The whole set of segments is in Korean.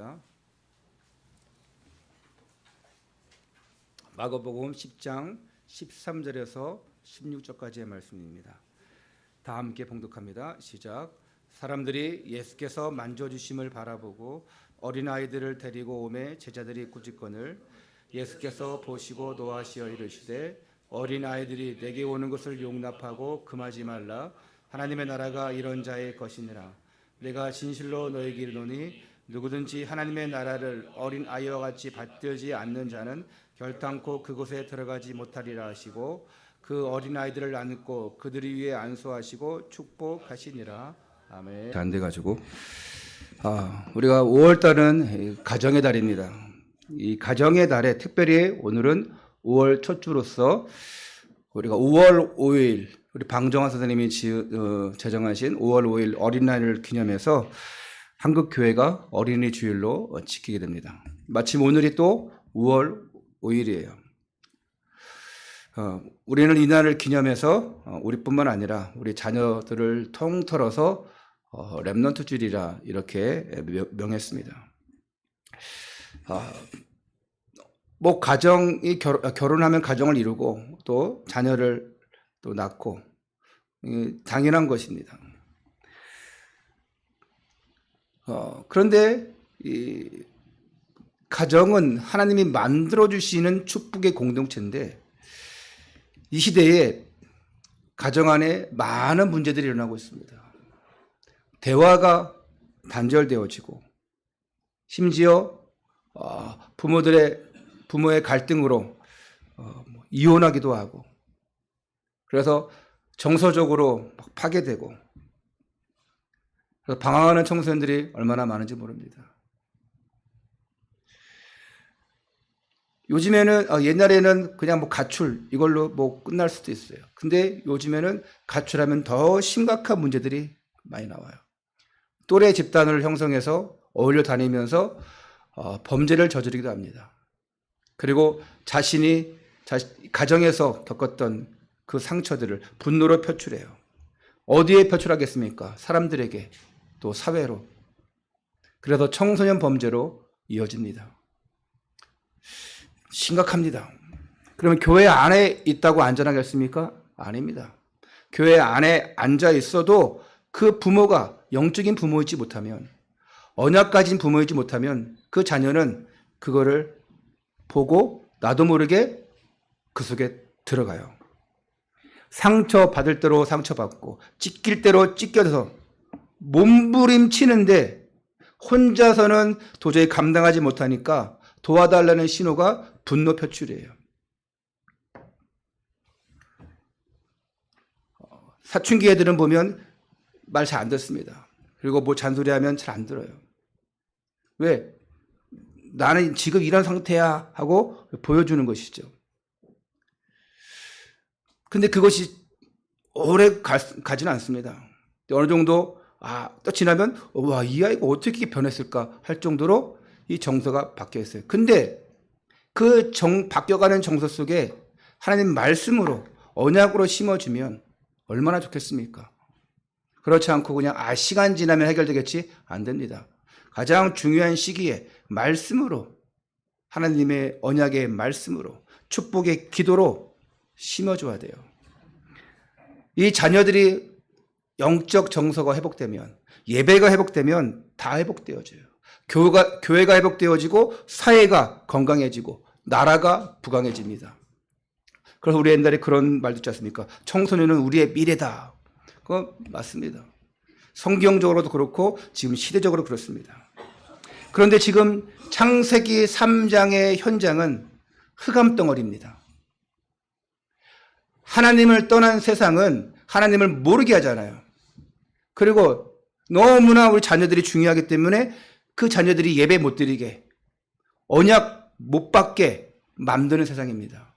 하겠습니다. 마가복음 10장 13절에서 16절까지의 말씀입니다. 다 함께 봉독합니다. 시작. 사람들이 예수께서 만져주심을 바라보고 어린아이들을 데리고 오매 제자들이 꾸짖거늘 예수께서 보시고 노하시어 이르시되 어린아이들이 내게 오는 것을 용납하고 금하지 말라. 하나님의 나라가 이런 자의 것이니라. 내가 진실로 너에게 이르노니 누구든지 하나님의 나라를 어린아이와 같이 받들지 않는 자는 결단코 그곳에 들어가지 못하리라 하시고 그 어린아이들을 안고 그들 위에 안수하시고 축복하시니라. 아멘. 안 돼가지고 우리가 5월달은 가정의 달입니다. 이 가정의 달에 특별히 오늘은 5월 첫 주로서 우리가 5월 5일 우리 방정환 선생님이 제정하신 5월 5일 어린날을 기념해서 한국교회가 어린이 주일로 지키게 됩니다. 마침 오늘이 또 5월 5일이에요. 우리는 이 날을 기념해서 우리뿐만 아니라 우리 자녀들을 통틀어서 렘넌트 주일이라 이렇게 명했습니다. 뭐 가정이 결혼하면 가정을 이루고 또 자녀를 또 낳고 당연한 것입니다. 그런데 이 가정은 하나님이 만들어 주시는 축복의 공동체인데 이 시대에 가정 안에 많은 문제들이 일어나고 있습니다. 대화가 단절되어지고 심지어 부모의 갈등으로 이혼하기도 하고 그래서 정서적으로 파괴되고 그래서 방황하는 청소년들이 얼마나 많은지 모릅니다. 요즘에는 옛날에는 그냥 가출 이걸로 끝날 수도 있어요. 근데 요즘에는 가출하면 더 심각한 문제들이 많이 나와요. 또래 집단을 형성해서 어울려 다니면서 범죄를 저지르기도 합니다. 그리고 자신이 가정에서 겪었던 그 상처들을 분노로 표출해요. 어디에 표출하겠습니까? 사람들에게 또 사회로. 그래서 청소년 범죄로 이어집니다. 심각합니다. 그러면 교회 안에 있다고 안전하겠습니까? 아닙니다. 교회 안에 앉아 있어도 그 부모가 영적인 부모이지 못하면 언약 가진 부모이지 못하면 그 자녀는 그거를 보고 나도 모르게 그 속에 들어가요. 상처받을 대로 상처받고 찢길 대로 찢겨서 몸부림치는데 혼자서는 도저히 감당하지 못하니까 도와달라는 신호가 분노 표출이에요. 사춘기 애들은 보면 말 잘 안 듣습니다. 그리고 잔소리하면 잘 안 들어요. 왜? 나는 지금 이런 상태야 하고 보여주는 것이죠. 근데 그것이 오래 가지는 않습니다. 어느 정도 또 지나면 와, 이 아이가 어떻게 변했을까 할 정도로 이 정서가 바뀌어 있어요. 근데 그 바뀌어가는 정서 속에 하나님 말씀으로 언약으로 심어주면 얼마나 좋겠습니까? 그렇지 않고 그냥 시간 지나면 해결되겠지? 안 됩니다. 가장 중요한 시기에 말씀으로 하나님의 언약의 말씀으로 축복의 기도로 심어줘야 돼요. 이 자녀들이 영적 정서가 회복되면 예배가 회복되면 다 회복되어져요. 교회가 회복되어지고 사회가 건강해지고 나라가 부강해집니다. 그래서 우리 옛날에 그런 말 듣지 않습니까? 청소년은 우리의 미래다. 그거 맞습니다. 성경적으로도 그렇고 지금 시대적으로 그렇습니다. 그런데 지금 창세기 3장의 현장은 흑암덩어리입니다. 하나님을 떠난 세상은 하나님을 모르게 하잖아요. 그리고 너무나 우리 자녀들이 중요하기 때문에 그 자녀들이 예배 못 드리게 언약 못 받게 만드는 세상입니다.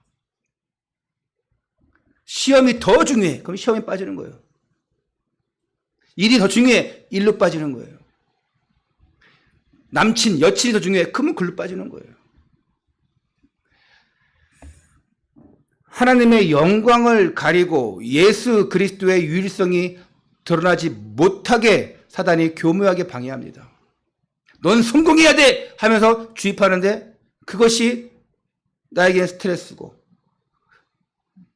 시험이 더 중요해. 그럼 시험에 빠지는 거예요. 일이 더 중요해. 일로 빠지는 거예요. 남친, 여친이 더 중요해. 그러면 글로 빠지는 거예요. 하나님의 영광을 가리고 예수 그리스도의 유일성이 드러나지 못하게 사단이 교묘하게 방해합니다. 넌 성공해야 돼 하면서 주입하는데 그것이 나에게는 스트레스고,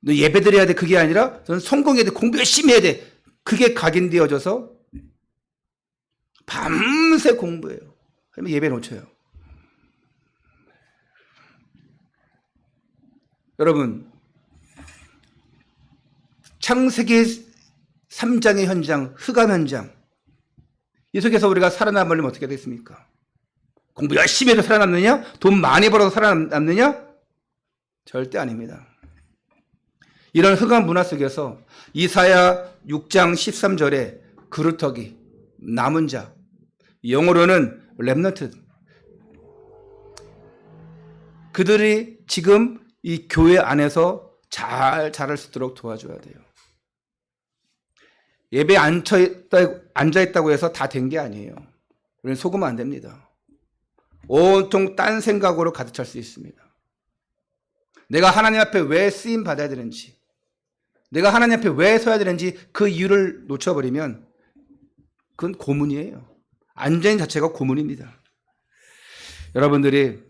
너 예배드려야 돼 그게 아니라 넌 성공해야 돼, 공부 열심히 해야 돼, 그게 각인되어져서 밤새 공부해요. 그러면 예배 놓쳐요. 여러분, 창세기 3장의 현장, 흑암 현장, 이 속에서 우리가 살아남으려면 어떻게 되겠습니까? 공부 열심히 해서 살아남느냐? 돈 많이 벌어서 살아남느냐? 절대 아닙니다. 이런 흑암 문화 속에서 이사야 6장 13절에 그루터기, 남은 자, 영어로는 렘넌트, 그들이 지금 이 교회 안에서 잘 자랄 수 있도록 도와줘야 돼요. 예배에 앉아있다고 해서 다 된 게 아니에요. 우리는 속으면 안 됩니다. 온통 딴 생각으로 가득 찰 수 있습니다. 내가 하나님 앞에 왜 쓰임 받아야 되는지, 내가 하나님 앞에 왜 서야 되는지 그 이유를 놓쳐버리면 그건 고문이에요. 앉아있는 자체가 고문입니다. 여러분들이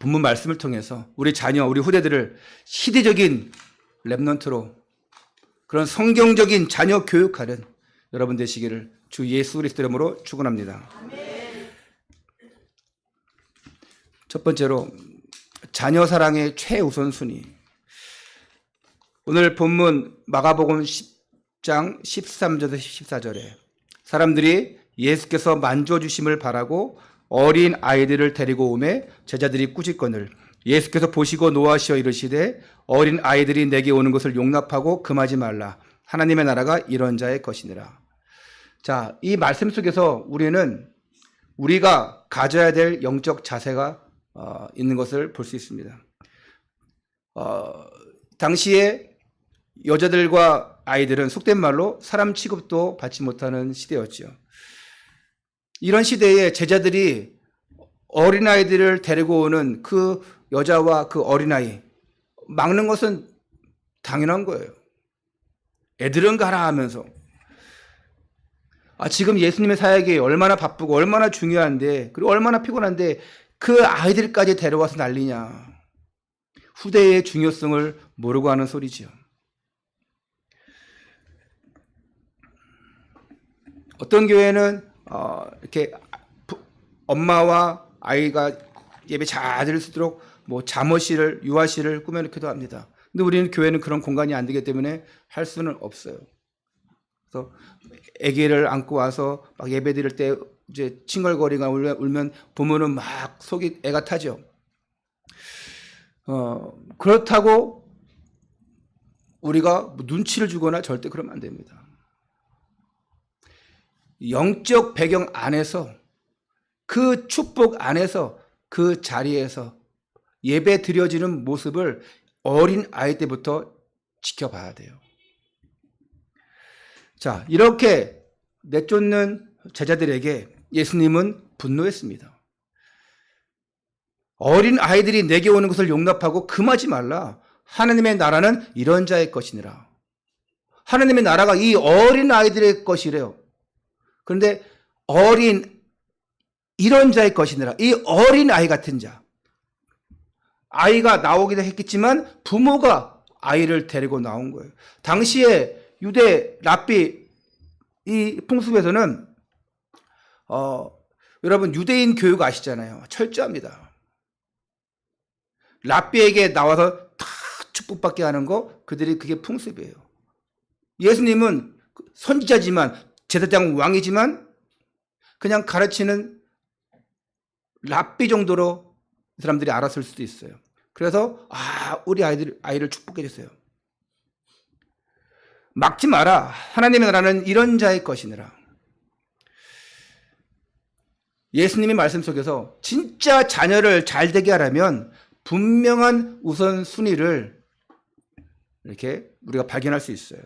본문 말씀을 통해서 우리 자녀, 우리 후대들을 시대적인 렘넌트로, 그런 성경적인 자녀 교육하는 여러분 되시기를 주 예수 그리스도 이름으로 축원합니다. 첫 번째로 자녀 사랑의 최우선순위. 오늘 본문 마가복음 10장 13절에서 14절에 사람들이 예수께서 만져주심을 바라고 어린 아이들을 데리고 오매 제자들이 꾸짖거늘 예수께서 보시고 노하시어 이르시되 어린 아이들이 내게 오는 것을 용납하고 금하지 말라. 하나님의 나라가 이런 자의 것이니라. 자, 이 말씀 속에서 우리가 가져야 될 영적 자세가 있는 것을 볼 수 있습니다. 당시에 여자들과 아이들은 속된 말로 사람 취급도 받지 못하는 시대였죠. 이런 시대에 제자들이 어린아이들을 데리고 오는 그 여자와 그 어린아이 막는 것은 당연한 거예요. 애들은 가라 하면서. 지금 예수님의 사역이 얼마나 바쁘고 얼마나 중요한데, 그리고 얼마나 피곤한데 그 아이들까지 데려와서 난리냐. 후대의 중요성을 모르고 하는 소리지요. 어떤 교회는 이렇게 엄마와 아이가 예배 잘 드릴 수 있도록 잠옷실을, 유아실을 꾸며놓기도 합니다. 근데 우리는 교회는 그런 공간이 안 되기 때문에 할 수는 없어요. 그래서 아기를 안고 와서 막 예배 드릴 때 이제 칭얼거리가 울면 부모는 막 속이 애가 타죠. 그렇다고 우리가 눈치를 주거나 절대 그러면 안 됩니다. 영적 배경 안에서, 그 축복 안에서, 그 자리에서 예배 드려지는 모습을 어린 아이 때부터 지켜봐야 돼요. 자, 이렇게 내쫓는 제자들에게 예수님은 분노했습니다. 어린 아이들이 내게 오는 것을 용납하고 금하지 말라. 하나님의 나라는 이런 자의 것이니라. 하나님의 나라가 이 어린 아이들의 것이래요. 그런데 이런 자의 것이니라. 이 어린 아이 같은 자. 아이가 나오기도 했겠지만 부모가 아이를 데리고 나온 거예요. 당시에 유대 랍비 이 풍습에서는 여러분 유대인 교육 아시잖아요. 철저합니다. 랍비에게 나와서 다 축복받게 하는 거, 그게 풍습이에요. 예수님은 선지자지만, 제사장 왕이지만 그냥 가르치는 랍비 정도로 사람들이 알았을 수도 있어요. 그래서 우리 아이를 축복해 주세요. 막지 마라. 하나님의 나라는 이런 자의 것이니라. 예수님의 말씀 속에서 진짜 자녀를 잘 되게 하려면 분명한 우선순위를 이렇게 우리가 발견할 수 있어요.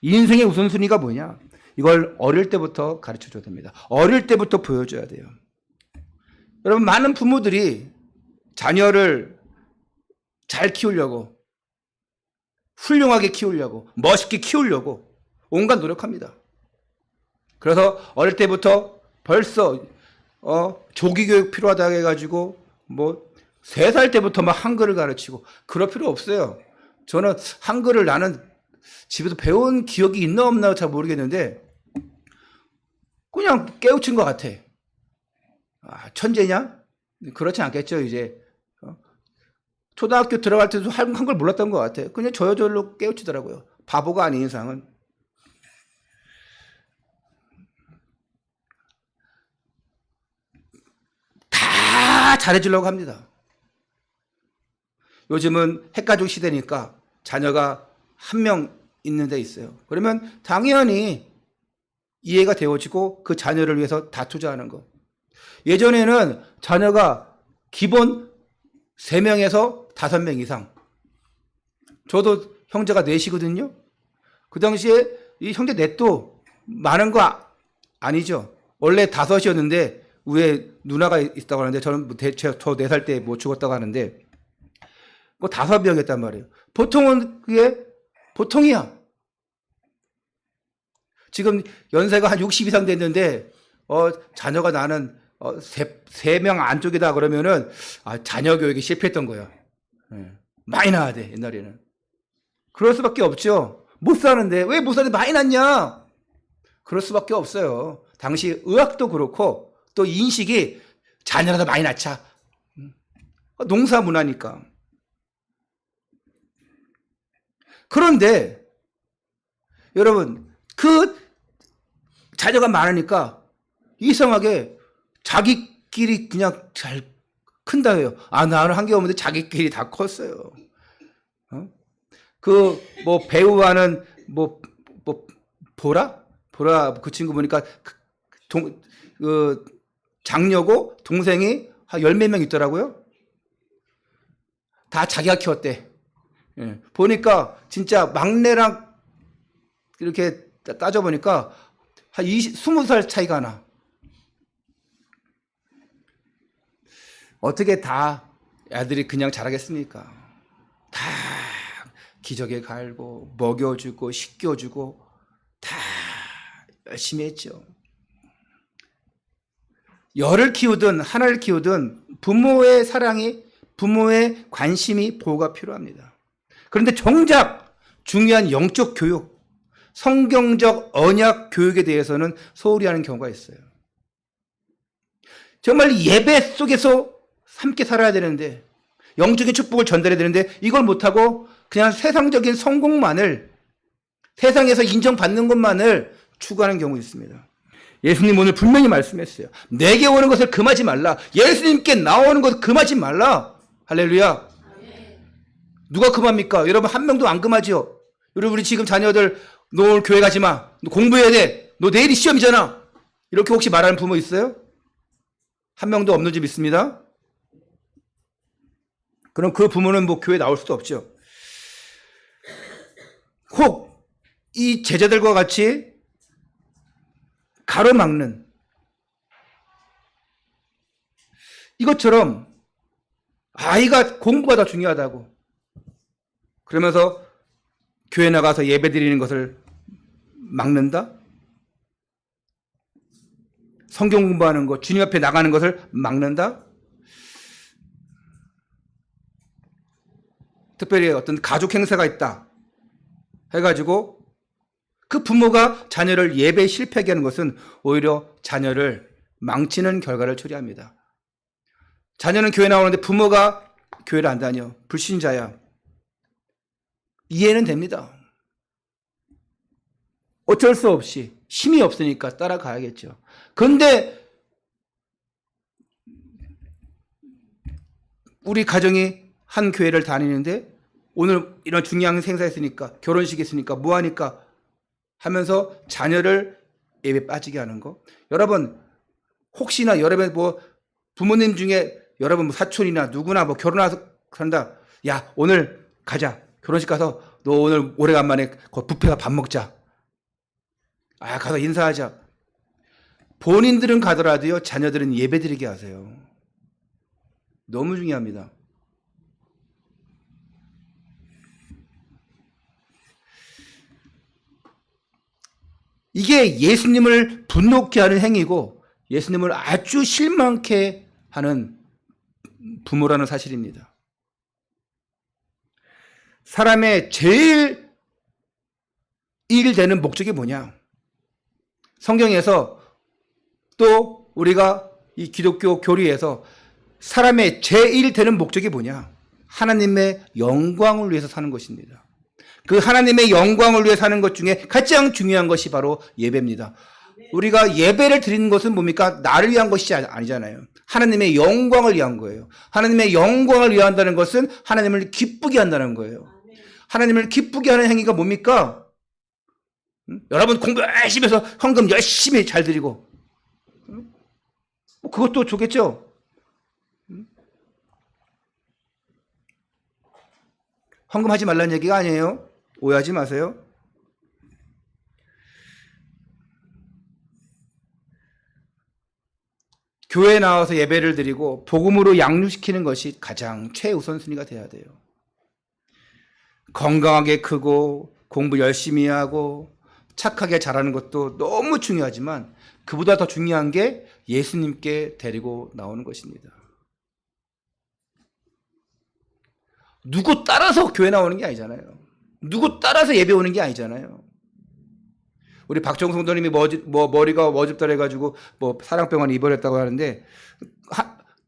인생의 우선순위가 뭐냐? 이걸 어릴 때부터 가르쳐줘야 됩니다. 어릴 때부터 보여줘야 돼요. 여러분, 많은 부모들이 자녀를 잘 키우려고, 훌륭하게 키우려고, 멋있게 키우려고 온갖 노력합니다. 그래서 어릴 때부터 벌써 조기 교육 필요하다고 해가지고 뭐 3살 때부터 막 한글을 가르치고 그럴 필요 없어요. 저는 한글을 나는 집에서 배운 기억이 있나 없나 잘 모르겠는데 그냥 깨우친 것 같아. 천재냐? 그렇지 않겠죠. 이제 초등학교 들어갈 때도 한글 몰랐던 것 같아. 그냥 저절로 깨우치더라고요. 바보가 아닌 이상은. 다 잘해주려고 합니다. 요즘은 핵가족 시대니까 자녀가 한 명 있는 데 있어요. 그러면 당연히 이해가 되어지고 그 자녀를 위해서 다 투자하는 거. 예전에는 자녀가 기본 3명에서 5명 이상. 저도 형제가 4이거든요. 그 당시에 이 형제 넷도 많은 거 아니죠. 원래 5이었는데 위에 누나가 있다고 하는데 저는 저 4살 때 못 죽었다고 하는데 뭐 5명이었단 말이에요. 보통은 그게 보통이야. 지금 연세가 한 60 이상 됐는데 자녀가 나는 3명 안쪽이다 그러면은 자녀 교육이 실패했던 거야. 많이 낳아야 돼 옛날에는. 그럴 수밖에 없죠. 못 사는데 왜 못 사는데 많이 낳냐? 그럴 수밖에 없어요. 당시 의학도 그렇고 또 인식이 자녀라도 많이 낳자. 농사 문화니까. 그런데 여러분 그 자녀가 많으니까 이상하게 자기끼리 그냥 잘 큰다 해요. 나는 한 게 없는데 자기끼리 다 컸어요. 그 뭐 배우하는 뭐 보라 그 친구 보니까 그 장녀고 동생이 한 10몇 명 있더라고요. 다 자기가 키웠대. 보니까 진짜 막내랑 이렇게 따져보니까 한 20살 차이가 나. 어떻게 다 애들이 그냥 자라겠습니까? 다 기저귀 갈고 먹여주고 씻겨주고 다 열심히 했죠. 열을 키우든 하나를 키우든 부모의 사랑이 부모의 관심이 보호가 필요합니다. 그런데 정작 중요한 영적 교육, 성경적 언약 교육에 대해서는 소홀히 하는 경우가 있어요. 정말 예배 속에서 함께 살아야 되는데 영적인 축복을 전달해야 되는데 이걸 못하고 그냥 세상적인 성공만을 세상에서 인정받는 것만을 추구하는 경우 있습니다. 예수님 오늘 분명히 말씀했어요. 내게 오는 것을 금하지 말라. 예수님께 나오는 것을 금하지 말라. 할렐루야. 누가 금합니까? 여러분 한 명도 안 금하죠. 여러분 우리 지금 자녀들 너 오늘 교회 가지 마. 너 공부해야 돼. 너 내일이 시험이잖아. 이렇게 혹시 말하는 부모 있어요? 한 명도 없는 집 있습니다. 그럼 그 부모는 뭐 교회 나올 수도 없죠. 혹 이 제자들과 같이 가로막는 이것처럼 아이가 공부가 더 중요하다고 그러면서 교회 나가서 예배 드리는 것을 막는다? 성경 공부하는 것, 주님 앞에 나가는 것을 막는다? 특별히 어떤 가족 행사가 있다 해가지고 그 부모가 자녀를 예배에 실패하게 하는 것은 오히려 자녀를 망치는 결과를 초래합니다. 자녀는 교회 나오는데 부모가 교회를 안 다녀. 불신자야. 이해는 됩니다. 어쩔 수 없이 힘이 없으니까 따라가야겠죠. 그런데 우리 가정이 한 교회를 다니는데 오늘 이런 중요한 행사 있으니까 결혼식 있으니까 뭐 하니까 하면서 자녀를 예배 빠지게 하는 거. 여러분 혹시나 여러분 뭐 부모님 중에 여러분 뭐 사촌이나 누구나 뭐 결혼해서 산다. 야 오늘 가자. 결혼식 가서 너 오늘 오래간만에 뷔페가 밥 먹자. 가서 인사하자. 본인들은 가더라도요 자녀들은 예배 드리게 하세요. 너무 중요합니다. 이게 예수님을 분노케 하는 행위고 예수님을 아주 실망케 하는 부모라는 사실입니다. 사람의 제일 일되는 목적이 뭐냐? 성경에서 또 우리가 이 기독교 교리에서 사람의 제일 되는 목적이 뭐냐? 하나님의 영광을 위해서 사는 것입니다. 그 하나님의 영광을 위해 사는 것 중에 가장 중요한 것이 바로 예배입니다. 우리가 예배를 드리는 것은 뭡니까? 나를 위한 것이 아니잖아요. 하나님의 영광을 위한 거예요. 하나님의 영광을 위한다는 것은 하나님을 기쁘게 한다는 거예요. 하나님을 기쁘게 하는 행위가 뭡니까? 여러분 공부 열심히 해서 헌금 열심히 잘 드리고 그것도 좋겠죠? 헌금하지 말라는 얘기가 아니에요. 오해하지 마세요. 교회에 나와서 예배를 드리고 복음으로 양육시키는 것이 가장 최우선순위가 돼야 돼요. 건강하게 크고 공부 열심히 하고 착하게 자라는 것도 너무 중요하지만 그보다 더 중요한 게 예수님께 데리고 나오는 것입니다. 누구 따라서 교회 나오는 게 아니잖아요. 누구 따라서 예배 오는 게 아니잖아요. 우리 박정성 성도님이 머리가 머집달해가지고 사랑병원에 입원했다고 하는데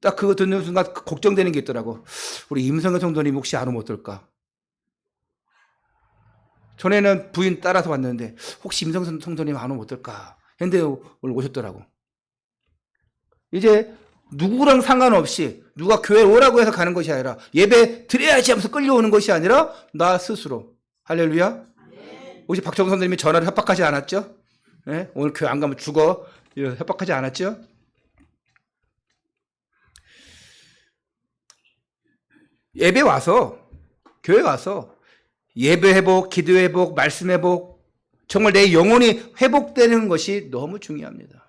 딱 그거 듣는 순간 걱정되는 게 있더라고. 우리 임성현 성도님 혹시 안 오면 어떨까? 전에는 부인 따라서 왔는데 혹시 임성현 성도님 안 오면 어떨까? 했는데 오늘 오셨더라고. 이제 누구랑 상관없이 누가 교회 오라고 해서 가는 것이 아니라 예배 드려야지 하면서 끌려오는 것이 아니라 나 스스로. 할렐루야. 혹시 박정선 선생님이 전화를 협박하지 않았죠? 네? 오늘 교회 안 가면 죽어. 협박하지 않았죠? 예배 와서 교회 와서 예배 회복, 기도 회복, 말씀 회복 정말 내 영혼이 회복되는 것이 너무 중요합니다.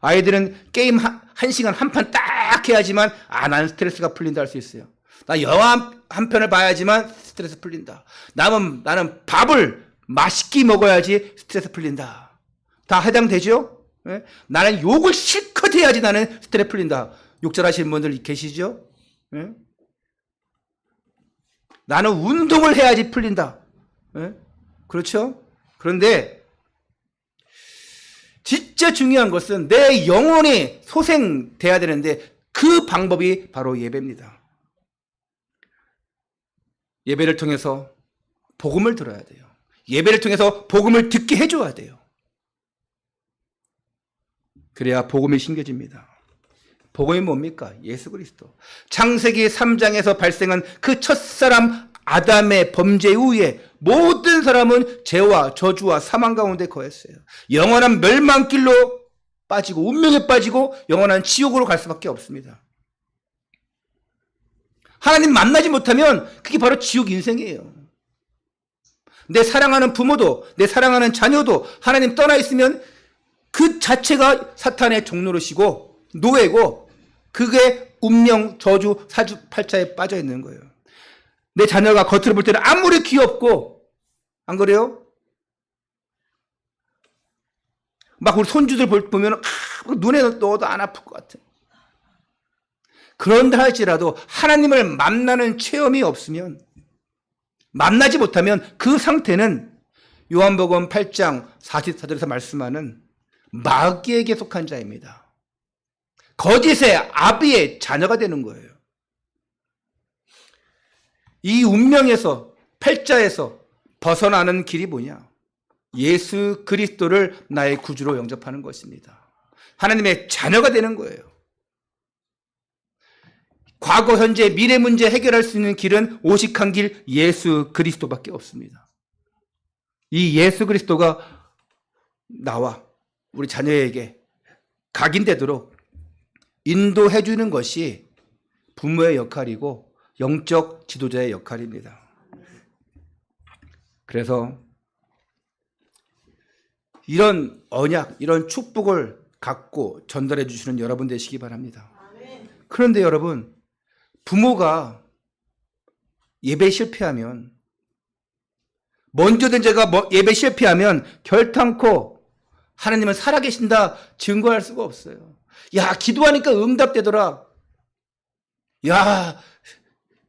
아이들은 게임 한 시간 한 판 딱 해야지만 나는 스트레스가 풀린다 할 수 있어요. 나 영화 한 편을 봐야지만 스트레스 풀린다. 나는 밥을 맛있게 먹어야지 스트레스 풀린다. 다 해당되죠? 네? 나는 욕을 실컷 해야지 나는 스트레스 풀린다. 욕잘하시는 분들 계시죠? 네? 나는 운동을 해야지 풀린다. 네? 그렇죠? 그런데 진짜 중요한 것은 내 영혼이 소생돼야 되는데 그 방법이 바로 예배입니다. 예배를 통해서 복음을 들어야 돼요. 예배를 통해서 복음을 듣게 해줘야 돼요. 그래야 복음이 심겨집니다. 복음이 뭡니까? 예수 그리스도. 창세기 3장에서 발생한 그 첫사람 아담의 범죄 이후에 모든 사람은 죄와 저주와 사망 가운데 거했어요. 영원한 멸망길로 빠지고 운명에 빠지고 영원한 지옥으로 갈 수밖에 없습니다. 하나님 만나지 못하면 그게 바로 지옥 인생이에요. 내 사랑하는 부모도 내 사랑하는 자녀도 하나님 떠나 있으면 그 자체가 사탄의 종노릇이고 노예고 그게 운명, 저주, 사주팔자에 빠져 있는 거예요. 내 자녀가 겉으로 볼 때는 아무리 귀엽고 안 그래요? 막 우리 손주들 보면 눈에 넣어도 안 아플 것 같아. 그런다 할지라도 하나님을 만나는 체험이 없으면 만나지 못하면 그 상태는 요한복음 8장 44절에서 말씀하는 마귀에게 속한 자입니다. 거짓의 아비의 자녀가 되는 거예요. 이 운명에서 팔자에서 벗어나는 길이 뭐냐? 예수 그리스도를 나의 구주로 영접하는 것입니다. 하나님의 자녀가 되는 거예요. 과거, 현재, 미래 문제 해결할 수 있는 길은 오직 한 길 예수 그리스도밖에 없습니다. 이 예수 그리스도가 나와 우리 자녀에게 각인되도록 인도해 주는 것이 부모의 역할이고 영적 지도자의 역할입니다. 그래서 이런 언약, 이런 축복을 갖고 전달해 주시는 여러분 되시기 바랍니다. 그런데 여러분, 부모가 예배 실패하면, 먼저 된 자가 예배 실패하면 결탄코 하나님은 살아계신다 증거할 수가 없어요. 야, 기도하니까 응답되더라. 야,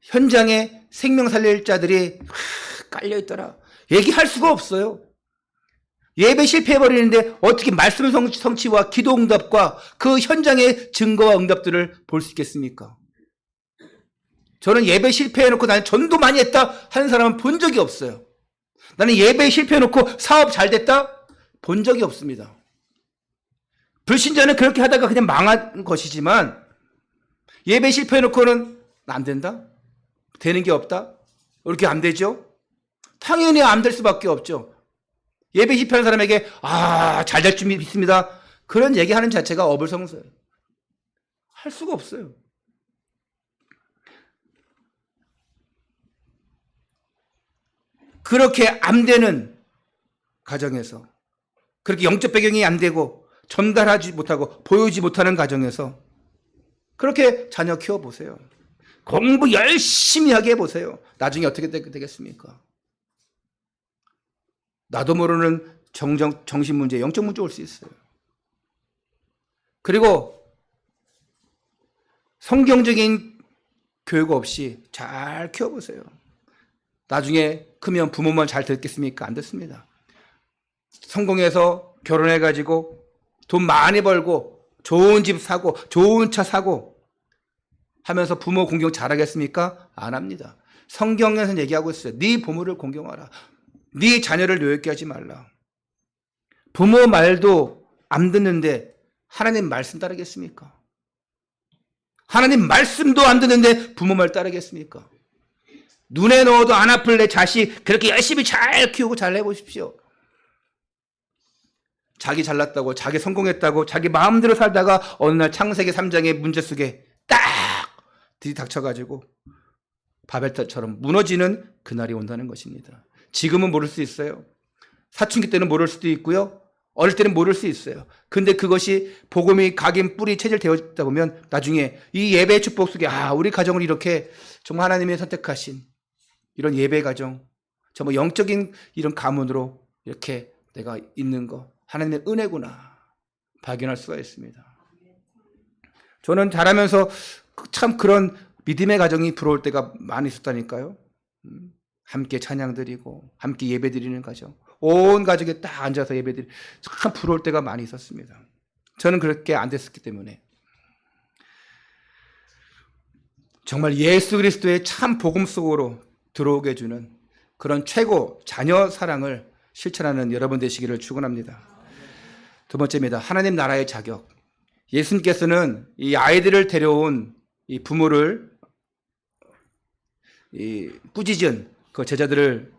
현장에 생명 살릴 자들이 깔려있더라. 얘기할 수가 없어요. 예배 실패해버리는데 어떻게 말씀 성취와 기도 응답과 그 현장의 증거와 응답들을 볼 수 있겠습니까? 저는 예배 실패해놓고 나는 전도 많이 했다 하는 사람은 본 적이 없어요. 나는 예배 실패해놓고 사업 잘 됐다? 본 적이 없습니다. 불신자는 그렇게 하다가 그냥 망한 것이지만 예배 실패해놓고는 안 된다? 되는 게 없다? 이렇게 안 되죠? 당연히 안 될 수밖에 없죠. 예배 실패하는 사람에게 잘 될 줄 믿습니다. 그런 얘기하는 자체가 어불성설이에요. 할 수가 없어요. 그렇게 안 되는 가정에서, 그렇게 영적 배경이 안 되고 전달하지 못하고 보여주지 못하는 가정에서 그렇게 자녀 키워보세요. 공부 열심히 하게 해보세요. 나중에 어떻게 되겠습니까? 나도 모르는 정신 문제, 영적 문제 올 수 있어요. 그리고 성경적인 교육 없이 잘 키워보세요. 나중에 크면 부모만 잘 듣겠습니까? 안 듣습니다. 성공해서 결혼해가지고 돈 많이 벌고 좋은 집 사고 좋은 차 사고 하면서 부모 공경 잘하겠습니까? 안 합니다. 성경에서는 얘기하고 있어요. 네 부모를 공경하라. 네 자녀를 노엽게 하지 말라. 부모 말도 안 듣는데 하나님 말씀 따르겠습니까? 하나님 말씀도 안 듣는데 부모 말 따르겠습니까? 눈에 넣어도 안 아플 내 자식 그렇게 열심히 잘 키우고 잘 해보십시오. 자기 잘났다고, 자기 성공했다고, 자기 마음대로 살다가 어느 날 창세기 3장의 문제 속에 딱 들이닥쳐가지고 바벨탑처럼 무너지는 그날이 온다는 것입니다. 지금은 모를 수 있어요. 사춘기 때는 모를 수도 있고요. 어릴 때는 모를 수 있어요. 근데 그것이 복음이 각인 뿌리 체질 되었다 보면 나중에 이 예배의 축복 속에 우리 가정을 이렇게 정말 하나님이 선택하신 이런 예배 가정, 정말 영적인 이런 가문으로 이렇게 내가 있는 거 하나님의 은혜구나 발견할 수가 있습니다. 저는 자라면서 참 그런 믿음의 가정이 부러울 때가 많이 있었다니까요. 함께 찬양 드리고 함께 예배 드리는 가정, 온 가족이 딱 앉아서 예배 드리고 참 부러울 때가 많이 있었습니다. 저는 그렇게 안 됐었기 때문에 정말 예수 그리스도의 참 복음 속으로 들어오게 해주는 그런 최고 자녀 사랑을 실천하는 여러분 되시기를 축원합니다. 두 번째입니다. 하나님 나라의 자격. 예수님께서는 이 아이들을 데려온 이 부모를 꾸짖은 그 제자들을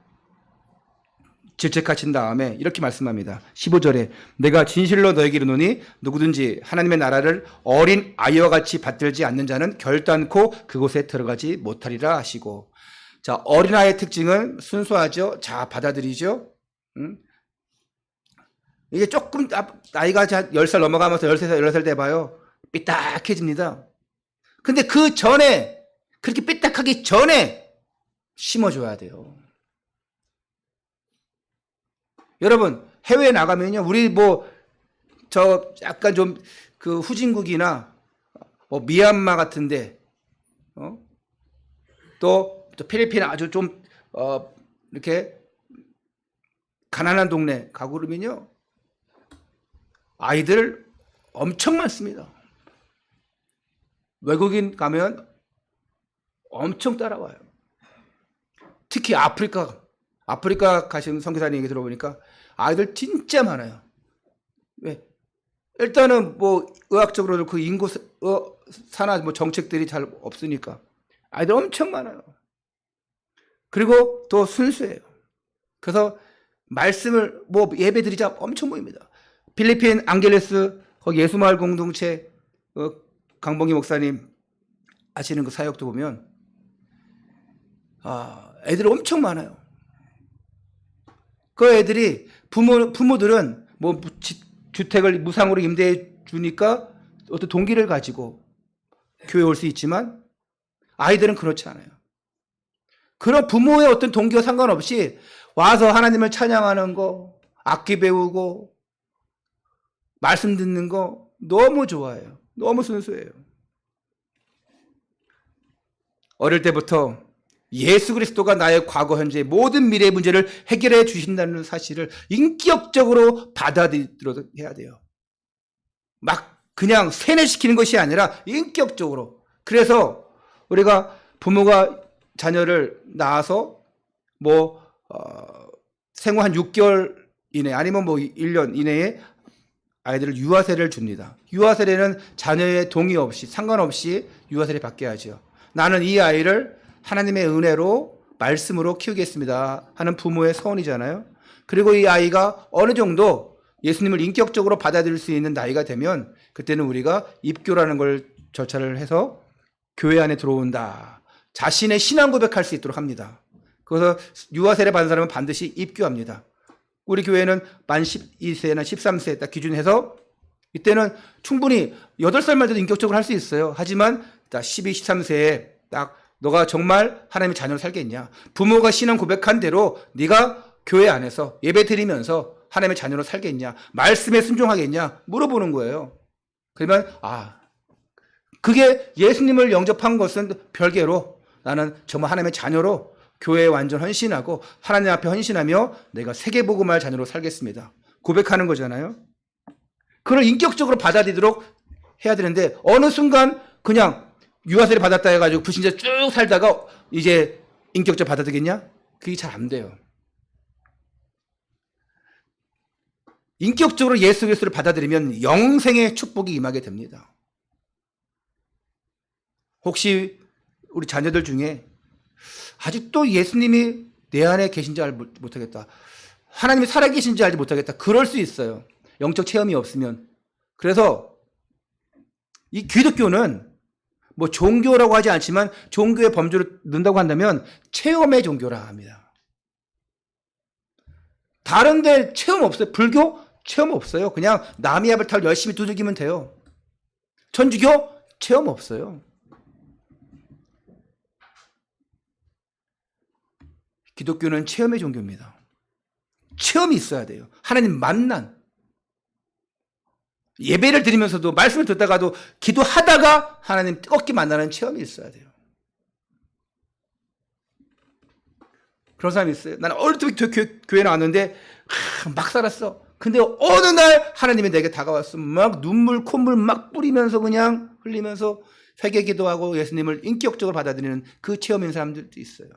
질책하신 다음에 이렇게 말씀합니다. 15절에 내가 진실로 너에게 이르노니 누구든지 하나님의 나라를 어린 아이와 같이 받들지 않는 자는 결단코 그곳에 들어가지 못하리라 하시고, 자, 어린아이의 특징은 순수하죠. 자, 받아들이죠. 이게 조금 나이가 10살 넘어가면서 13살, 14살 돼봐요. 삐딱해집니다. 근데 그 전에, 그렇게 삐딱하기 전에 심어줘야 돼요. 여러분, 해외에 나가면요, 우리 약간 좀 그 후진국이나 미얀마 같은데, 또 필리핀 아주 좀, 이렇게 가난한 동네 가고 그러면요, 아이들 엄청 많습니다. 외국인 가면 엄청 따라와요. 특히 아프리카 가시는 선교사님 얘기 들어보니까 아이들 진짜 많아요. 왜? 일단은 의학적으로 그 인구 산화 정책들이 잘 없으니까 아이들 엄청 많아요. 그리고 또 순수해요. 그래서 말씀을 예배 드리자 엄청 모입니다. 필리핀 앙겔레스 거기 예수마을 공동체 강봉기 목사님 하시는 그 사역도 보면 애들 엄청 많아요. 그 애들이 부모들은 주택을 무상으로 임대해 주니까 어떤 동기를 가지고 교회 올 수 있지만 아이들은 그렇지 않아요. 그런 부모의 어떤 동기와 상관없이 와서 하나님을 찬양하는 거, 악기 배우고 말씀 듣는 거 너무 좋아해요. 너무 순수해요. 어릴 때부터 예수 그리스도가 나의 과거, 현재 모든 미래의 문제를 해결해 주신다는 사실을 인격적으로 받아들이도록 해야 돼요. 막 그냥 세뇌시키는 것이 아니라 인격적으로. 그래서 우리가 부모가 자녀를 낳아서 생후 한 6개월 이내 아니면 1년 이내에 아이들을 유아세례를 줍니다. 유아세례는 자녀의 동의 없이 상관없이 유아세례 받게 하죠. 나는 이 아이를 하나님의 은혜로 말씀으로 키우겠습니다 하는 부모의 서원이잖아요. 그리고 이 아이가 어느 정도 예수님을 인격적으로 받아들일 수 있는 나이가 되면 그때는 우리가 입교라는 걸 절차를 해서 교회 안에 들어온다. 자신의 신앙 고백할 수 있도록 합니다. 그래서 유아세례 받은 사람은 반드시 입교합니다. 우리 교회는 만 12세나 13세 딱 기준해서 이때는 충분히 8살만 돼도 인격적으로 할 수 있어요. 하지만 딱 12, 13세에 딱 너가 정말 하나님의 자녀로 살겠냐. 부모가 신앙 고백한 대로 네가 교회 안에서 예배 드리면서 하나님의 자녀로 살겠냐. 말씀에 순종하겠냐. 물어보는 거예요. 그러면 그게 예수님을 영접한 것은 별개로 나는 정말 하나님의 자녀로 교회에 완전 헌신하고 하나님 앞에 헌신하며 내가 세계복음할 자녀로 살겠습니다. 고백하는 거잖아요. 그걸 인격적으로 받아들이도록 해야 되는데 어느 순간 그냥 유아세례 받았다 해가지고 불신자 쭉 살다가 이제 인격적으로 받아들이겠냐? 그게 잘 안 돼요. 인격적으로 예수 그리스도를 받아들이면 영생의 축복이 임하게 됩니다. 혹시 우리 자녀들 중에 아직도 예수님이 내 안에 계신지 알지 못하겠다. 하나님이 살아계신지 알지 못하겠다. 그럴 수 있어요. 영적 체험이 없으면. 그래서 이 기독교는 종교라고 하지 않지만 종교의 범주를 넣는다고 한다면 체험의 종교라 합니다. 다른 데 체험 없어요. 불교? 체험 없어요. 그냥 남의 앞을 타고 열심히 두들기면 돼요. 천주교? 체험 없어요. 기독교는 체험의 종교입니다. 체험이 있어야 돼요. 하나님 만난. 예배를 드리면서도 말씀을 듣다가도 기도하다가 하나님 뜨겁게 만나는 체험이 있어야 돼요. 그런 사람이 있어요. 나는 어릴 때부터 교회 나왔는데 막 살았어. 근데 어느 날 하나님이 내게 다가왔어. 막 눈물 콧물 막 뿌리면서 그냥 흘리면서 회개 기도하고 예수님을 인격적으로 받아들이는 그 체험인 사람들도 있어요.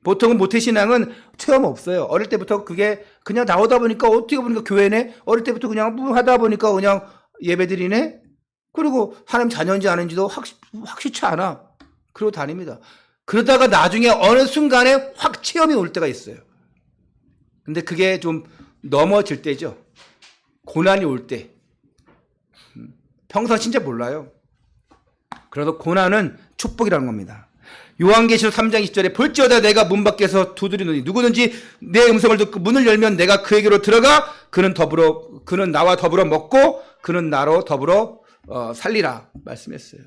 보통은 모태신앙은 체험 없어요. 어릴 때부터 그게 그냥 나오다 보니까 어떻게 보니까 교회네. 어릴 때부터 그냥 하다 보니까 그냥 예배드리네. 그리고 하나님 자녀인지 아닌지도 확실치 않아. 그러고 다닙니다. 그러다가 나중에 어느 순간에 확 체험이 올 때가 있어요. 근데 그게 좀 넘어질 때죠. 고난이 올 때. 평소 진짜 몰라요. 그래도 고난은 축복이라는 겁니다. 요한계시록 3장 20절에 볼지어다 내가 문 밖에서 두드리노니 누구든지 내 음성을 듣고 문을 열면 내가 그에게로 들어가 그는 나와 더불어 먹고 그는 나로 더불어 살리라 말씀했어요.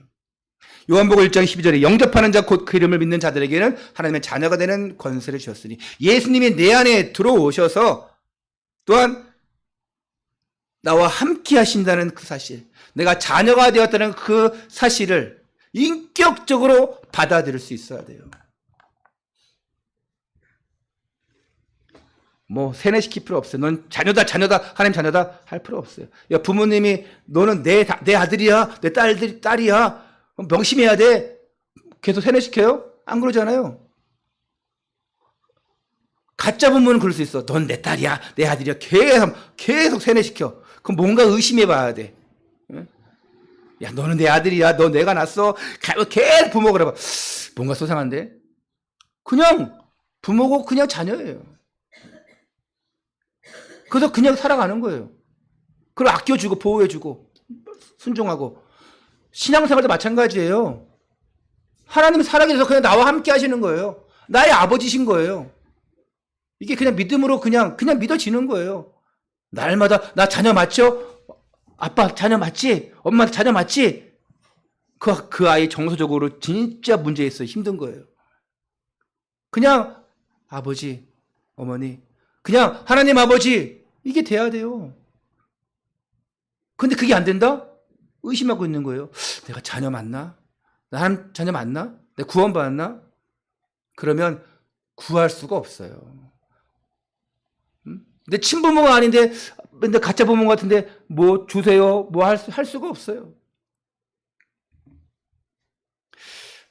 요한복음 1장 12절에 영접하는 자 곧 그 이름을 믿는 자들에게는 하나님의 자녀가 되는 권세를 주셨으니 예수님이 내 안에 들어오셔서 또한 나와 함께 하신다는 그 사실, 내가 자녀가 되었다는 그 사실을 인격적으로 받아들일 수 있어야 돼요. 세뇌시킬 필요 없어요. 넌 자녀다, 하나님 자녀다 할 필요 없어요. 야, 부모님이 너는 내 아들이야, 내 딸이야, 명심해야 돼. 계속 세뇌시켜요? 안 그러잖아요. 가짜 부모는 그럴 수 있어. 넌 내 딸이야, 내 아들이야. 계속 세뇌시켜. 그럼 뭔가 의심해 봐야 돼. 야, 너는 내 아들이야. 너 내가 낳았어. 계속 부모가 그래봐. 뭔가 소상한데? 그냥 부모고 그냥 자녀예요. 그래서 그냥 살아가는 거예요. 그걸 아껴주고 보호해주고 순종하고. 신앙생활도 마찬가지예요. 하나님이 살아계셔서 그냥 나와 함께 하시는 거예요. 나의 아버지신 거예요. 이게 그냥 믿음으로 그냥 믿어지는 거예요. 날마다 나 자녀 맞죠? 아빠 자녀 맞지? 엄마 자녀 맞지? 그 아이 정서적으로 진짜 문제 있어요. 힘든 거예요. 그냥 아버지, 어머니, 그냥 하나님 아버지 이게 돼야 돼요. 근데 그게 안 된다? 의심하고 있는 거예요. 내가 자녀 맞나? 나 하나님 자녀 맞나? 내가 구원받았나? 그러면 구할 수가 없어요. 내 친부모가 아닌데, 근데 가짜 부모 같은데, 뭐 주세요? 뭐 할 수가 없어요.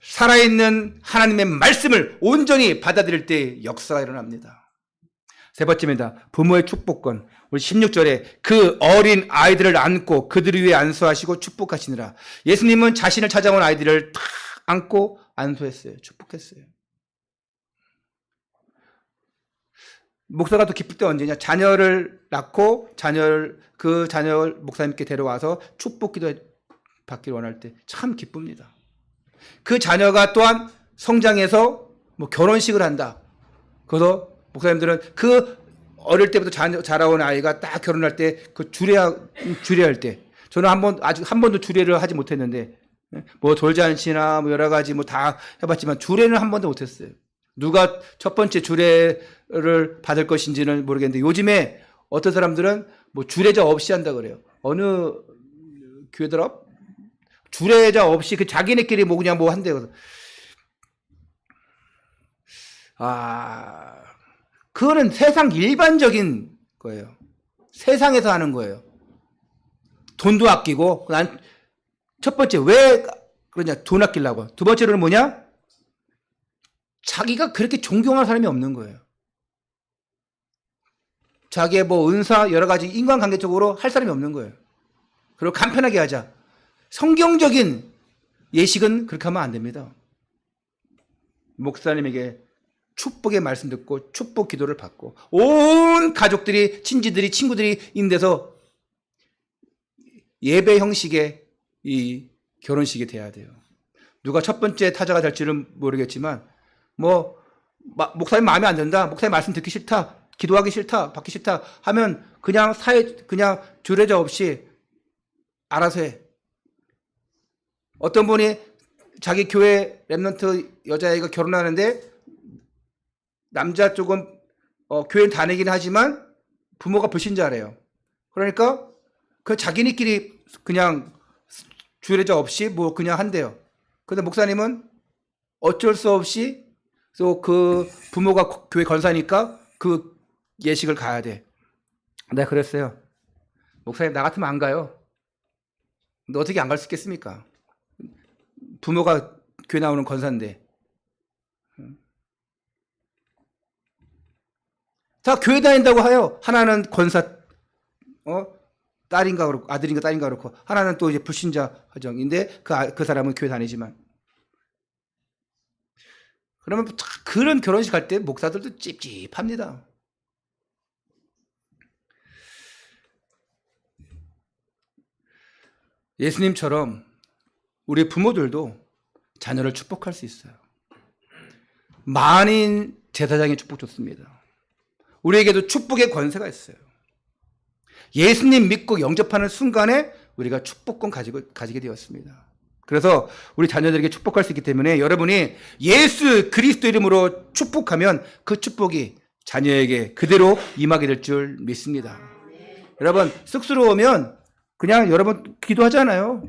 살아있는 하나님의 말씀을 온전히 받아들일 때 역사가 일어납니다. 세 번째입니다. 부모의 축복권. 우리 16절에 그 어린 아이들을 안고 그들 위에 안수하시고 축복하시느라. 예수님은 자신을 찾아온 아이들을 탁 안고 안수했어요. 축복했어요. 목사가 더 기쁠 때 언제냐? 자녀를 낳고 그 자녀를 목사님께 데려와서 축복기도 받기를 원할 때 참 기쁩니다. 그 자녀가 또한 성장해서 뭐 결혼식을 한다. 그래서 목사님들은 그 어릴 때부터 자라온 아이가 딱 결혼할 때 그 주례할 때 저는 아직 한 번도 주례를 하지 못했는데 뭐 돌잔치나 뭐 여러 가지 뭐 다 해봤지만 주례는 한 번도 못했어요. 누가 첫 번째 주례를 받을 것인지는 모르겠는데 요즘에 어떤 사람들은 뭐 주례자 없이 한다 그래요. 어느 교회더라? 주례자 없이 그 자기네끼리 뭐 그냥 뭐 한대요. 그거는 세상 일반적인 거예요. 세상에서 하는 거예요. 돈도 아끼고 난 첫 번째 왜 그러냐? 돈 아끼려고. 두 번째로는 뭐냐? 자기가 그렇게 존경할 사람이 없는 거예요. 자기의 뭐 은사 여러 가지 인간관계적으로 할 사람이 없는 거예요. 그리고 간편하게 하자. 성경적인 예식은 그렇게 하면 안 됩니다. 목사님에게 축복의 말씀 듣고 축복 기도를 받고 온 가족들이 친지들이 친구들이 있는 데서 예배 형식의 이 결혼식이 돼야 돼요. 누가 첫 번째 타자가 될지는 모르겠지만 뭐 목사님 마음에 안 든다. 목사님 말씀 듣기 싫다. 기도하기 싫다. 받기 싫다 하면 그냥 그냥 주례자 없이 알아서 해. 어떤 분이 자기 교회 랩런트 여자애가 결혼하는데 남자 쪽은 교회 다니긴 하지만 부모가 불신자래요. 그러니까 그 자기네끼리 그냥 주례자 없이 뭐 그냥 한대요. 근데 목사님은 어쩔 수 없이 또 그 부모가 교회 권사니까 그 예식을 가야 돼. 내가 그랬어요. 목사님 나 같으면 안 가요. 근데 어떻게 안 갈 수 있겠습니까? 부모가 교회 나오는 권사인데. 다 교회 다닌다고 해요. 하나는 권사, 딸인가 그렇고, 아들인가 딸인가 그렇고, 하나는 또 이제 불신자 가정인데, 그 사람은 교회 다니지만. 그러면 그런 결혼식 할 때 목사들도 찝찝합니다. 예수님처럼 우리 부모들도 자녀를 축복할 수 있어요. 만인 제사장의 축복 좋습니다. 우리에게도 축복의 권세가 있어요. 예수님 믿고 영접하는 순간에 우리가 축복권 가지게 되었습니다. 그래서 우리 자녀들에게 축복할 수 있기 때문에 여러분이 예수 그리스도 이름으로 축복하면 그 축복이 자녀에게 그대로 임하게 될 줄 믿습니다. 여러분 쑥스러우면 그냥 여러분 기도하잖아요.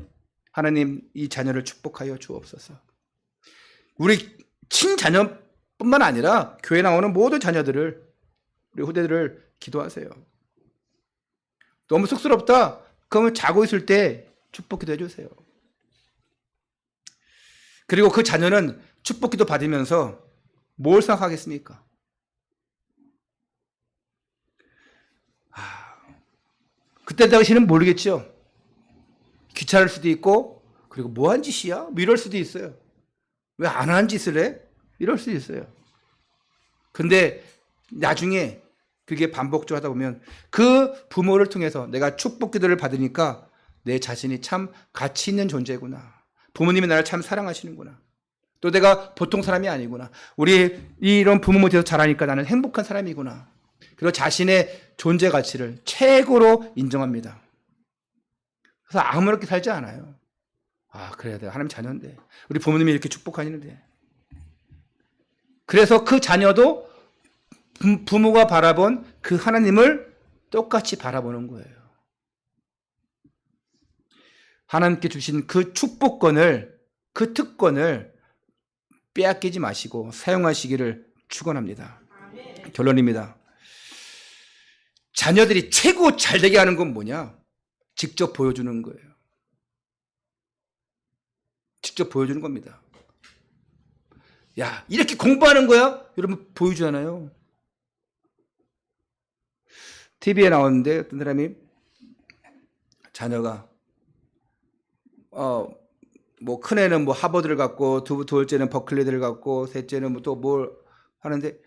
하나님 이 자녀를 축복하여 주옵소서. 우리 친자녀뿐만 아니라 교회 나오는 모든 자녀들을 우리 후대들을 기도하세요. 너무 쑥스럽다. 그러면 자고 있을 때 축복 기도 해주세요. 그리고 그 자녀는 축복 기도 받으면서 뭘 생각하겠습니까? 그때 당시는 모르겠죠. 귀찮을 수도 있고 그리고 뭐 한 짓이야? 뭐 이럴 수도 있어요. 왜 안 한 짓을 해? 이럴 수도 있어요. 근데 나중에 그게 반복적으로 하다 보면 그 부모를 통해서 내가 축복 기도를 받으니까 내 자신이 참 가치 있는 존재구나. 부모님이 나를 참 사랑하시는구나. 또 내가 보통 사람이 아니구나. 우리 이런 부모 밑에서 자라니까 나는 행복한 사람이구나. 그리고 자신의 존재 가치를 최고로 인정합니다. 그래서 아무렇게 살지 않아요. 그래야 돼. 하나님 자녀인데. 우리 부모님이 이렇게 축복하시는데. 그래서 그 자녀도 부모가 바라본 그 하나님을 똑같이 바라보는 거예요. 하나님께 주신 그 축복권을, 그 특권을 빼앗기지 마시고 사용하시기를 축원합니다. 결론입니다. 자녀들이 최고 잘 되게 하는 건 뭐냐? 직접 보여주는 거예요. 직접 보여주는 겁니다. 야, 이렇게 공부하는 거야? 여러분 보여주잖아요. TV에 나오는데 어떤 사람이 자녀가 뭐 큰애는 뭐 하버드를 갔고 둘째는 버클리를 갔고 셋째는 뭐 또 뭘 하는데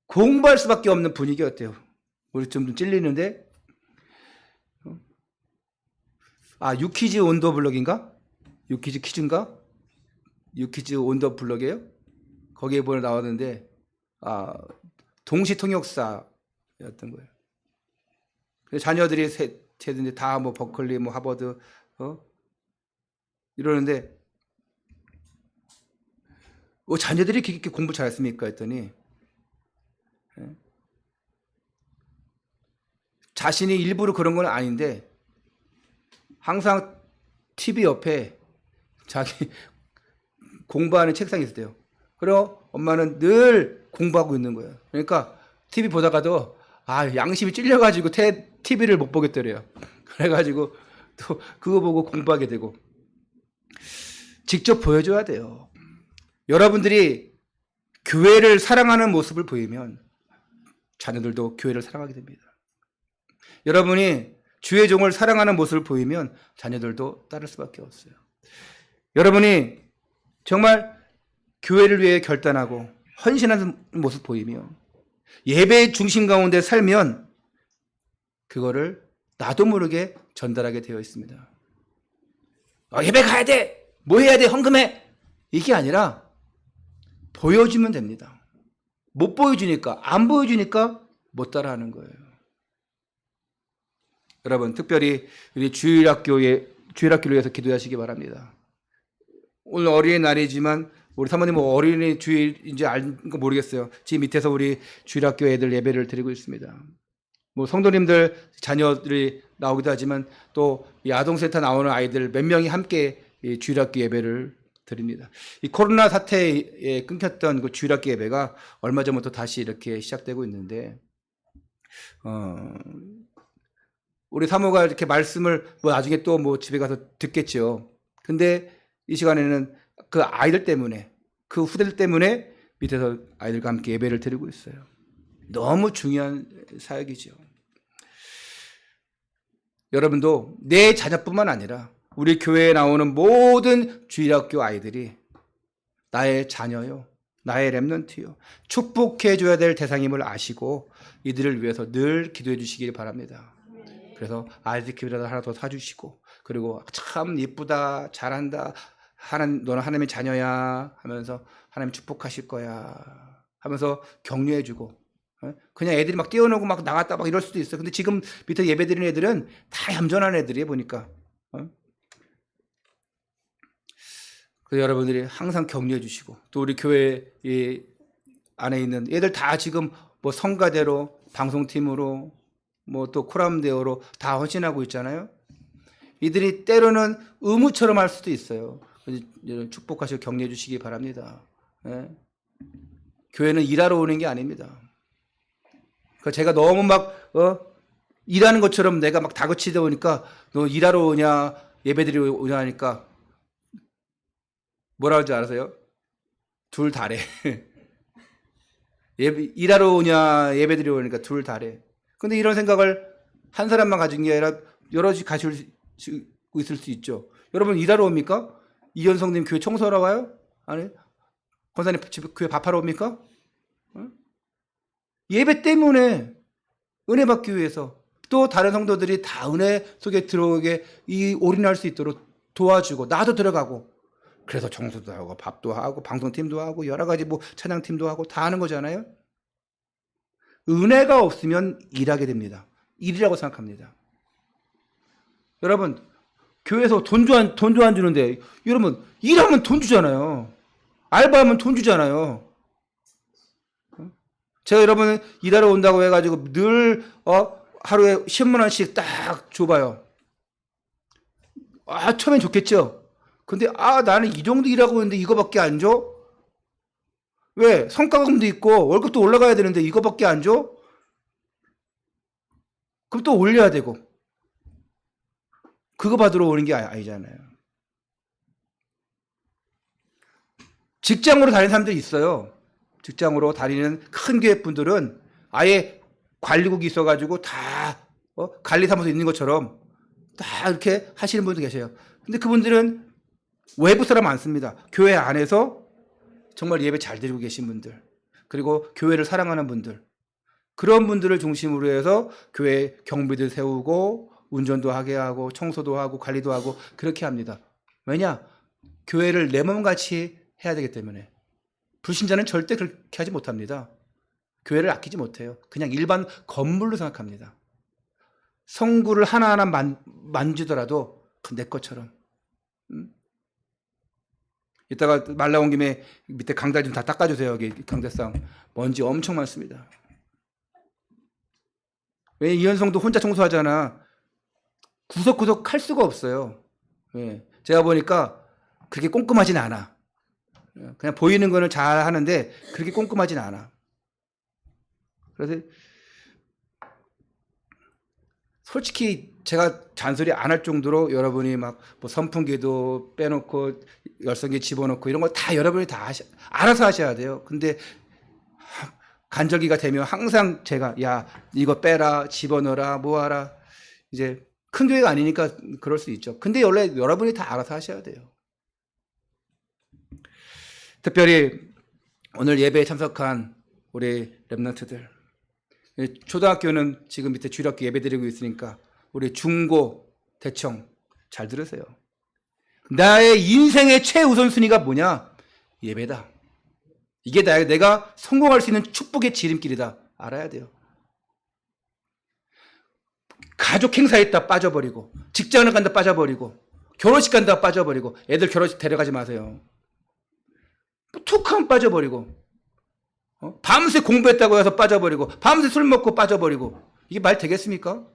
공부할 수밖에 없는 분위기였대요. 우리 좀 찔리는데 유키즈 온 더 블럭인가? 유키즈 퀴즈인가? 유키즈 온 더 블럭이에요? 거기에 보면 나왔는데 동시통역사였던 거예요. 자녀들이 셋인데 다 뭐 버클리 뭐 하버드 이러는데 자녀들이 그렇게 공부 잘했습니까? 했더니 자신이 일부러 그런 건 아닌데 항상 TV 옆에 자기 공부하는 책상이 있었대요. 그리고 엄마는 늘 공부하고 있는 거예요. 그러니까 TV 보다가도 양심이 찔려가지고 TV를 못 보겠더래요. 그래가지고 또 그거 보고 공부하게 되고. 직접 보여줘야 돼요. 여러분들이 교회를 사랑하는 모습을 보이면 자녀들도 교회를 사랑하게 됩니다. 여러분이 주의 종을 사랑하는 모습을 보이면 자녀들도 따를 수밖에 없어요. 여러분이 정말 교회를 위해 결단하고 헌신하는 모습 보이며 예배의 중심 가운데 살면 그거를 나도 모르게 전달하게 되어 있습니다. 예배 가야 돼! 뭐 해야 돼? 헌금해! 이게 아니라 보여주면 됩니다. 못 보여주니까, 안 보여주니까 못 따라하는 거예요. 여러분, 특별히 우리 주일학교를 위해서 기도하시기 바랍니다. 오늘 어린이날이지만 우리 사모님 어린이 주일인지 알고 모르겠어요. 지금 밑에서 우리 주일학교 애들 예배를 드리고 있습니다. 성도님들 자녀들이 나오기도 하지만 또 이 아동센터 나오는 아이들 몇 명이 함께 이 주일학교 예배를 드립니다. 이 코로나 사태에 끊겼던 그 주일학교 예배가 얼마 전부터 다시 이렇게 시작되고 있는데, 우리 사모가 이렇게 말씀을 나중에 또 집에 가서 듣겠죠. 근데 이 시간에는 그 아이들 때문에, 그 후대들 때문에 밑에서 아이들과 함께 예배를 드리고 있어요. 너무 중요한 사역이죠. 여러분도 내 자녀뿐만 아니라 우리 교회에 나오는 모든 주일학교 아이들이 나의 자녀요, 나의 렘넌트요, 축복해줘야 될 대상임을 아시고 이들을 위해서 늘 기도해 주시길 바랍니다. 그래서 아이스크림이라도 하나 더 사주시고, 그리고 참 예쁘다, 잘한다, 너는 하나님의 자녀야 하면서 하나님 축복하실 거야 하면서 격려해주고, 그냥 애들이 막 뛰어놀고 막 나갔다 막 이럴 수도 있어요. 근데 지금 밑에 예배 드리는 애들은 다 얌전한 애들이에요, 보니까. 그래서 여러분들이 항상 격려해 주시고, 또 우리 교회 안에 있는 애들 다 지금 성가대로, 방송팀으로, 또 코람대어로 다 헌신하고 있잖아요. 이들이 때로는 의무처럼 할 수도 있어요. 축복하시고 격려해 주시기 바랍니다. 교회는 일하러 오는 게 아닙니다. 제가 너무 일하는 것처럼 내가 다그치다 보니까 너 일하러 오냐, 예배드리러 오냐 하니까 뭐라 하는지 아세요? 둘 다래. 일하러 오냐, 예배드리러 오니까 둘 다래. 근데 이런 생각을 한 사람만 가진 게 아니라 여럿이 가지고 있을 수 있죠. 여러분 일하러 옵니까? 이현성님 교회 청소하러 와요? 아니. 권사님 집에 교회 밥하러 옵니까? 예배 때문에 은혜 받기 위해서, 또 다른 성도들이 다 은혜 속에 들어오게 올인할 수 있도록 도와주고, 나도 들어가고, 그래서 청소도 하고 밥도 하고 방송팀도 하고 여러 가지 찬양팀도 하고 다 하는 거잖아요. 은혜가 없으면 일하게 됩니다. 일이라고 생각합니다. 여러분, 교회에서 돈도 안 주는데, 여러분 일하면 돈 주잖아요. 알바하면 돈 주잖아요. 제가 여러분 일하러 온다고 해가지고 늘 하루에 10만 원씩 딱 줘봐요. 처음엔 좋겠죠. 근데 나는 이 정도 일하고 있는데 이거밖에 안 줘? 왜? 성과금도 있고 월급도 올라가야 되는데 이거밖에 안 줘? 그럼 또 올려야 되고. 그거 받으러 오는 게 아니잖아요. 직장으로 다니는 사람들이 있어요. 직장으로 다니는 큰 교회 분들은 아예 관리국이 있어가지고 다 관리사무소 있는 것처럼 다 이렇게 하시는 분도 계세요. 근데 그분들은 외부 사람 많습니다. 교회 안에서 정말 예배 잘 드리고 계신 분들, 그리고 교회를 사랑하는 분들, 그런 분들을 중심으로 해서 교회 경비도 세우고 운전도 하게 하고 청소도 하고 관리도 하고 그렇게 합니다. 왜냐? 교회를 내 몸같이 해야 되기 때문에. 불신자는 절대 그렇게 하지 못합니다. 교회를 아끼지 못해요. 그냥 일반 건물로 생각합니다. 성구를 하나하나 만지더라도 내 것처럼. 이따가 말 나온 김에 밑에 강달 좀 다 닦아주세요. 여기 강대상 먼지 엄청 많습니다. 왜 이현성도 혼자 청소하잖아. 구석구석 할 수가 없어요. 예. 제가 보니까 그렇게 꼼꼼하진 않아. 그냥 보이는 거는 잘 하는데 그렇게 꼼꼼하진 않아. 그래서 솔직히 제가 잔소리 안 할 정도로 여러분이 막 뭐 선풍기도 빼놓고 열선기 집어넣고 이런 거 다 여러분이 다 알아서 하셔야 돼요. 근데 간절기가 되면 항상 제가 이거 빼라, 집어넣어라, 뭐하라. 이제 큰 교회가 아니니까 그럴 수 있죠. 근데 원래 여러분이 다 알아서 하셔야 돼요. 특별히 오늘 예배에 참석한 우리 랩런트들, 초등학교는 지금 밑에 주일학교 예배 드리고 있으니까 우리 중고, 대청 잘 들으세요. 나의 인생의 최우선순위가 뭐냐? 예배다. 이게 내가 성공할 수 있는 축복의 지름길이다. 알아야 돼요. 가족 행사에 있다 빠져버리고, 직장을 간다 빠져버리고, 결혼식 간다 빠져버리고, 애들 결혼식 데려가지 마세요. 툭 하면 빠져버리고, 밤새 공부했다고 해서 빠져버리고, 밤새 술 먹고 빠져버리고, 이게 말 되겠습니까?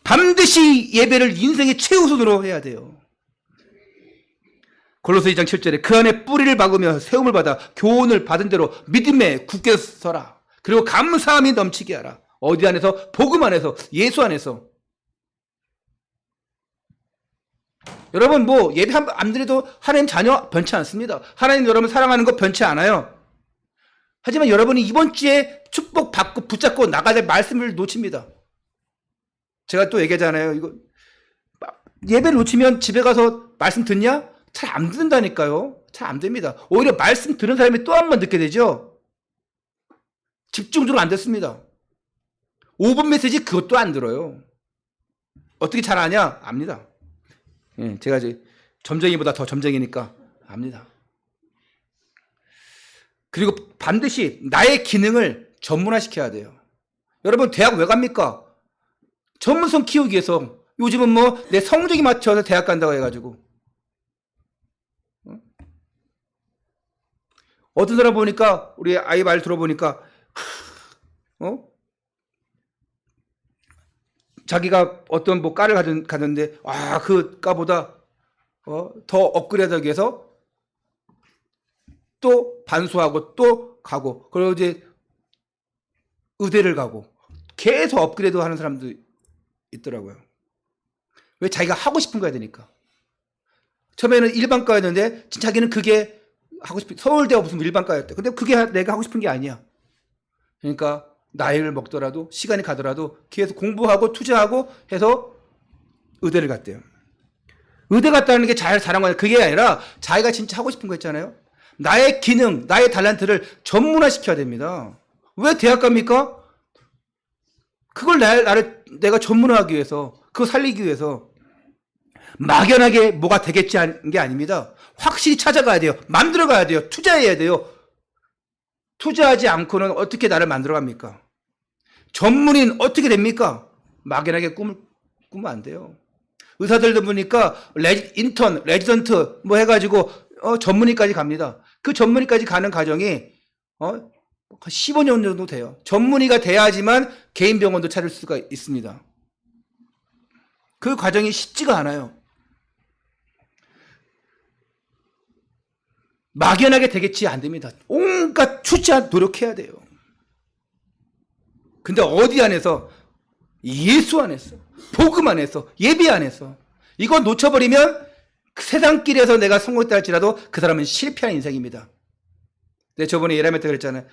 반드시 예배를 인생의 최우선으로 해야 돼요. 골로새 2장 7절에 그 안에 뿌리를 박으며 세움을 받아 교훈을 받은 대로 믿음에 굳게 서라. 그리고 감사함이 넘치게 하라. 어디 안에서? 복음 안에서, 예수 안에서. 여러분 예배 안 드려도 하나님 자녀 변치 않습니다. 하나님 여러분 사랑하는 거 변치 않아요. 하지만 여러분이 이번 주에 축복 받고 붙잡고 나가야 될 말씀을 놓칩니다. 제가 또 얘기하잖아요. 이거 예배를 놓치면 집에 가서 말씀 듣냐? 잘 안 듣는다니까요. 잘 안 됩니다. 오히려 말씀 들은 사람이 또 한 번 듣게 되죠. 집중적으로 안 듣습니다. 5분 메시지 그것도 안 들어요. 어떻게 잘 아냐? 압니다. 예, 제가 이제 점쟁이보다 더 점쟁이니까 압니다. 그리고 반드시 나의 기능을 전문화시켜야 돼요. 여러분 대학 왜 갑니까? 전문성 키우기 위해서. 요즘은 내 성적이 맞춰서 대학 간다고 해가지고. 어떤 사람 보니까 우리 아이 말 들어보니까 자기가 어떤 과를 가는데 그 과보다 더 업그레이드하기 위해서 또 반수하고 또 가고, 그리고 이제 의대를 가고 계속 업그레이드 하는 사람도 있더라고요. 왜? 자기가 하고 싶은 거 해야 되니까. 처음에는 일반과였는데 자기는 그게 하고 싶은, 서울대가 무슨 일반과였대. 근데 그게 내가 하고 싶은 게 아니야. 그러니까 나이를 먹더라도 시간이 가더라도 계속 공부하고 투자하고 해서 의대를 갔대요. 의대 갔다는 게 잘한 거야. 그게 아니라 자기가 진짜 하고 싶은 거 있잖아요. 나의 기능, 나의 탤런트를 전문화시켜야 됩니다. 왜 대학 갑니까? 그걸 내가 전문화하기 위해서, 그거 살리기 위해서. 막연하게 뭐가 되겠지 하는 게 아닙니다. 확실히 찾아가야 돼요. 만들어가야 돼요. 투자해야 돼요. 투자하지 않고는 어떻게 나를 만들어갑니까? 전문인 어떻게 됩니까? 막연하게 꾸면 안 돼요. 의사들도 보니까 인턴, 레지던트 해가지고 전문의까지 갑니다. 그 전문의까지 가는 과정이 15년 정도 돼요. 전문의가 돼야지만 개인 병원도 찾을 수가 있습니다. 그 과정이 쉽지가 않아요. 막연하게 되겠지 안 됩니다. 온갖 추자 노력해야 돼요. 근데 어디 안에서? 예수 안에서, 복음 안에서, 예배 안에서. 이거 놓쳐버리면 세상 길에서 내가 성공했다 할지라도 그 사람은 실패한 인생입니다. 근데 저번에 예라메 때 그랬잖아요.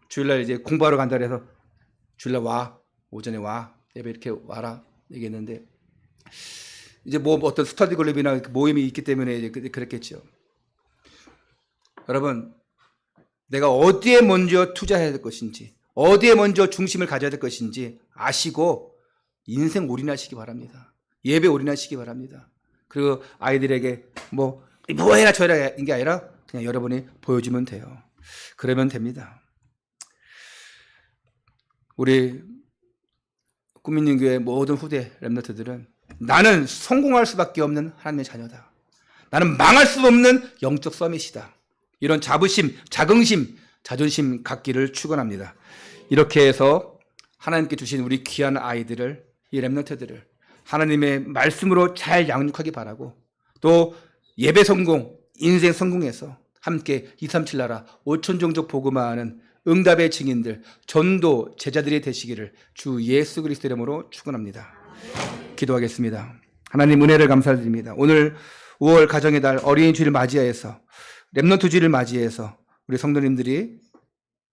주일날 이제 공부하러 간다 그래서 주일날 와, 오전에 와, 예배 이렇게 와라 얘기했는데, 이제 뭐 어떤 스터디 그룹이나 모임이 있기 때문에 이제 그랬겠죠. 여러분, 내가 어디에 먼저 투자해야 될 것인지, 어디에 먼저 중심을 가져야 될 것인지 아시고 인생 올인하시기 바랍니다. 예배 올인하시기 바랍니다. 그리고 아이들에게 뭐 해라 저해라 이게 아니라 그냥 여러분이 보여주면 돼요. 그러면 됩니다. 우리 꿈있는 교회 모든 후대 렘넌트들은 나는 성공할 수밖에 없는 하나님의 자녀다. 나는 망할 수 없는 영적 서밋이다. 이런 자부심, 자긍심, 자존심 갖기를 축원합니다. 이렇게 해서 하나님께 주신 우리 귀한 아이들을, 이 렘넌트들을 하나님의 말씀으로 잘 양육하기 바라고, 또 예배 성공, 인생 성공해서 함께 237 나라 5천 종족 복음화하는 응답의 증인들, 전도 제자들이 되시기를 주 예수 그리스도 이름으로 축원합니다. 기도하겠습니다. 하나님 은혜를 감사드립니다. 오늘 5월 가정의 달 어린이 주일을 맞이해서, 렘넌트 주일을 맞이해서 우리 성도님들이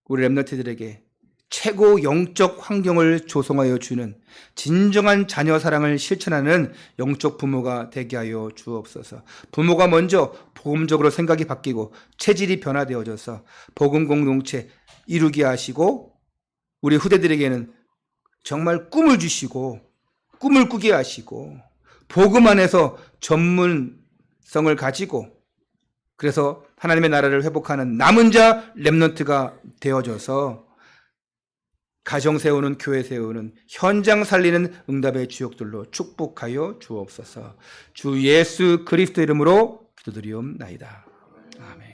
우리 렘넌트들에게 최고 영적 환경을 조성하여 주는 진정한 자녀 사랑을 실천하는 영적 부모가 되게 하여 주옵소서. 부모가 먼저 복음적으로 생각이 바뀌고 체질이 변화되어져서 복음 공동체 이루게 하시고, 우리 후대들에게는 정말 꿈을 주시고 꿈을 꾸게 하시고 복음 안에서 전문성을 가지고, 그래서 하나님의 나라를 회복하는 남은 자 렘넌트가 되어져서 가정 세우는, 교회 세우는, 현장 살리는 응답의 주역들로 축복하여 주옵소서. 주 예수 그리스도 이름으로 기도드리옵나이다. 아멘.